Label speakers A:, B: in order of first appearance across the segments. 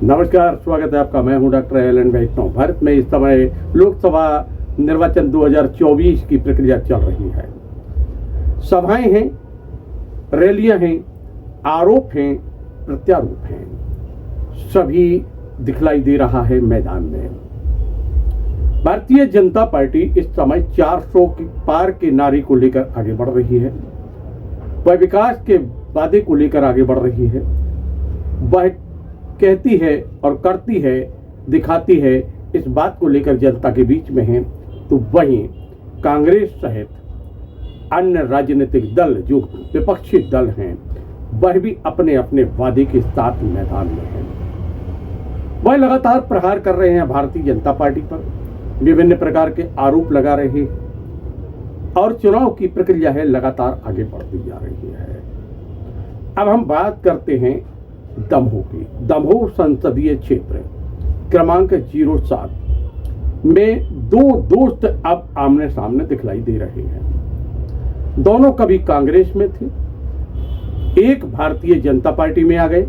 A: नमस्कार, स्वागत है आपका। मैं हूं डॉक्टर एलन वैष्णव। भारत में इस समय लोकसभा निर्वाचन 2024 की प्रक्रिया चल रही है। सभाएं हैं, रैलियां हैं, आरोप हैं, प्रत्यारोप हैं, सभी दिखलाई दे रहा है मैदान में। भारतीय जनता पार्टी इस समय 400 के पार के नारे को लेकर आगे बढ़ रही है। वह विकास के वादे को लेकर आगे बढ़ रही है। वह कहती है और करती है, दिखाती है, इस बात को लेकर जनता के बीच में है। तो वहीं कांग्रेस सहित अन्य राजनीतिक दल जो विपक्षी दल हैं, वह भी अपने अपने वादे के साथ मैदान में हैं। वह लगातार प्रहार कर रहे हैं भारतीय जनता पार्टी पर, विभिन्न प्रकार के आरोप लगा रहे हैं और चुनाव की प्रक्रिया है लगातार आगे बढ़ती जा रही है। अब हम बात करते हैं दमोह की। दमोह संसदीय क्षेत्र क्रमांक 07 में दो दोस्त अब आमने सामने दिखलाई दे रहे हैं। दोनों कभी कांग्रेस में थे, एक भारतीय जनता पार्टी में आ गए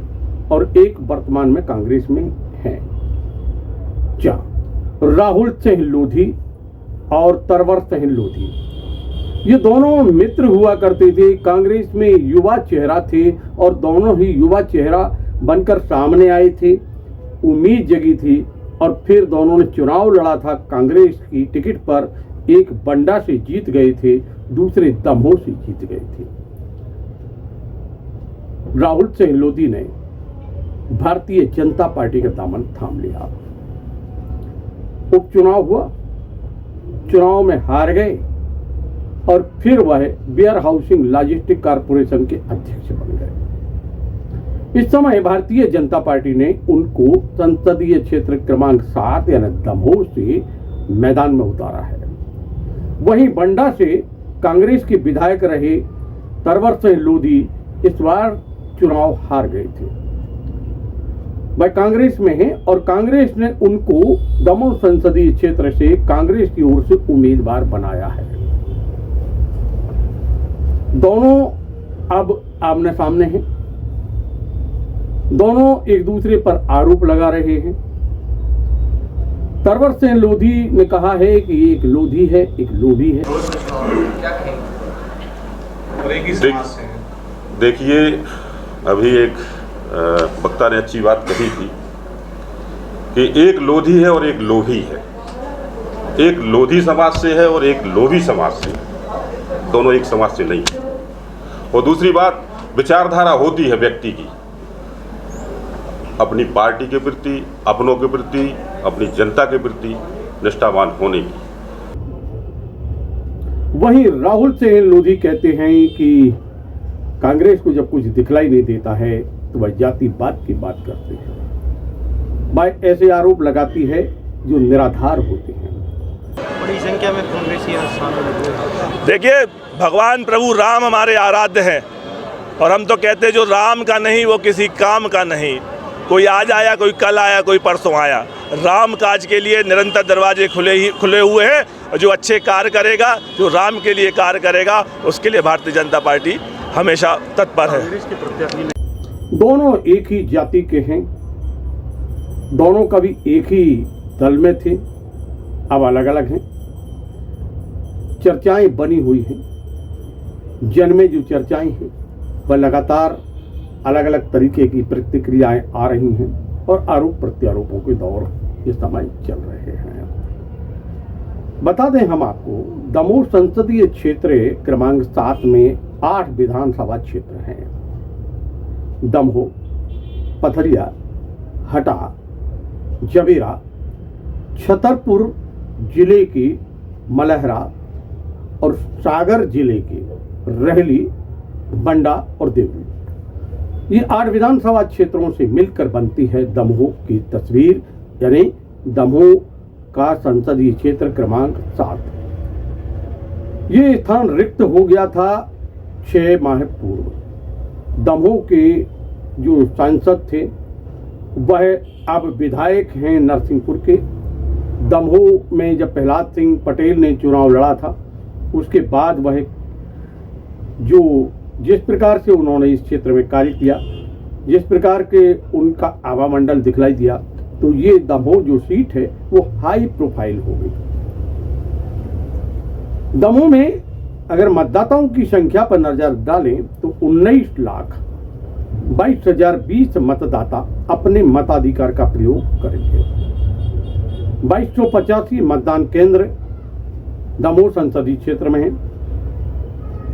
A: और एक वर्तमान में कांग्रेस में है। राहुल सिंह लोधी और तरवर सिंह लोधी, ये दोनों मित्र हुआ करते थे। कांग्रेस में युवा चेहरा थे और दोनों ही युवा चेहरा बनकर सामने आए थे। उम्मीद जगी थी और फिर दोनों ने चुनाव लड़ा था कांग्रेस की टिकट पर। एक बंडा से जीत गए थे, दूसरे दमोह से जीत गए थे। राहुल सिंह लोधी ने भारतीय जनता पार्टी का दामन थाम लिया। उपचुनाव हुआ, चुनाव में हार गए और फिर वह वेयर हाउसिंग लॉजिस्टिक कॉर्पोरेशन के अध्यक्ष बन गए। इस समय भारतीय जनता पार्टी ने उनको संसदीय क्षेत्र क्रमांक 7 यानी दमोह से मैदान में उतारा है। वहीं बंडा से कांग्रेस के विधायक रहे तरवर सिंह लोधी इस बार चुनाव हार गए थे। वह कांग्रेस में हैं और कांग्रेस ने उनको दमोह संसदीय क्षेत्र से कांग्रेस की ओर से उम्मीदवार बनाया है। दोनों अब आमने सामने हैं। दोनों एक दूसरे पर आरोप लगा रहे हैं। तरवर सिंह लोधी ने कहा है कि एक लोधी है, एक लोभी है।
B: देखिए, अभी एक वक्ता ने अच्छी बात कही थी कि एक लोधी है और एक लोभी है। एक लोधी समाज से है और एक लोभी समाज से है। दोनों एक समाज से नहीं है। और दूसरी बात, विचारधारा होती है व्यक्ति की अपनी पार्टी के प्रति, अपनों के प्रति, अपनी जनता के प्रति निष्ठावान होने की।
A: वहीं राहुल सिंह लोधी कहते हैं कि कांग्रेस को जब कुछ दिखलाई नहीं देता है तो वह जातिवाद की बात करते हैं। वह ऐसे आरोप लगाती है जो निराधार होते हैं।
C: बड़ी संख्या में कांग्रेसी
D: देखिए, भगवान प्रभु राम हमारे आराध्य हैं और हम तो कहते हैं जो राम का नहीं वो किसी काम का नहीं। कोई आज आया, कोई कल आया, कोई परसों आया। राम काज के लिए निरंतर दरवाजे खुले हुए हैं और जो अच्छे कार्य करेगा, जो राम के लिए कार्य करेगा, उसके लिए भारतीय जनता पार्टी हमेशा तत्पर है।
A: दोनों एक ही जाति के हैं, दोनों कभी एक ही दल में थे, अब अलग अलग हैं। चर्चाएं बनी हुई हैं। जन में जो चर्चाएं हैं वह लगातार अलग अलग तरीके की प्रतिक्रियाएं आ रही हैं और आरोप प्रत्यारोपों के दौर इस समय चल रहे हैं। बता दें हम आपको, दमोह संसदीय क्षेत्र क्रमांक 7 में 8 विधानसभा क्षेत्र हैं। दमोह, पथरिया, हटा, जवेरा, छतरपुर जिले के मलहरा और सागर जिले के रहली, बंडा और देवली। ये 8 विधानसभा क्षेत्रों से मिलकर बनती है दमोह की तस्वीर, यानी दमोह का संसदीय क्षेत्र क्रमांक 7। ये स्थान रिक्त हो गया था 6 माह पूर्व। दमोह के जो सांसद थे वह अब विधायक हैं नरसिंहपुर के। दमोह में जब प्रहलाद सिंह पटेल ने चुनाव लड़ा था, उसके बाद वह जो जिस प्रकार से उन्होंने इस क्षेत्र में कार्य किया जिस प्रकार के उनका आवा मंडल दिखलाई दिया, तो ये दमोह जो सीट है वो हाई प्रोफाइल हो गई। दमोह में अगर मतदाताओं की संख्या पर नजर डालें तो 19,22,020 मतदाता अपने मताधिकार का प्रयोग करेंगे। 2285 मतदान केंद्र दमोह संसदीय क्षेत्र में है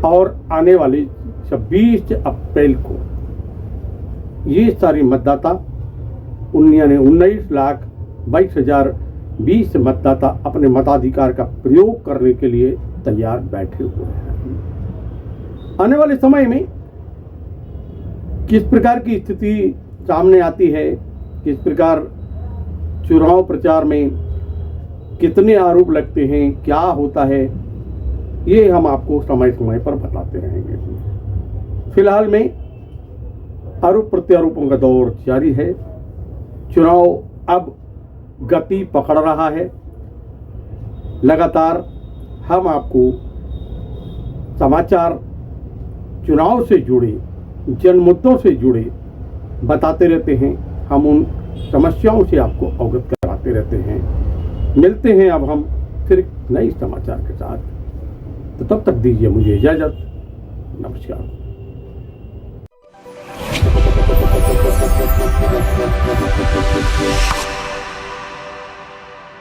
A: और आने वाले 26 अप्रैल को ये सारे मतदाता 19,22,020 मतदाता अपने मताधिकार का प्रयोग करने के लिए तैयार बैठे हुए हैं। आने वाले समय में किस प्रकार की स्थिति सामने आती है, किस प्रकार चुनाव प्रचार में कितने आरोप लगते हैं, क्या होता है, ये हम आपको समय समय पर बताते रहेंगे। फिलहाल में आरोप प्रत्यारोपों का दौर जारी है। चुनाव अब गति पकड़ रहा है। लगातार हम आपको समाचार चुनाव से जुड़े, जन मुद्दों से जुड़े बताते रहते हैं। हम उन समस्याओं से आपको अवगत कराते रहते हैं। मिलते हैं अब हम फिर नए समाचार के साथ, तो तब तक दीजिए मुझे इजाजत। नमस्कार।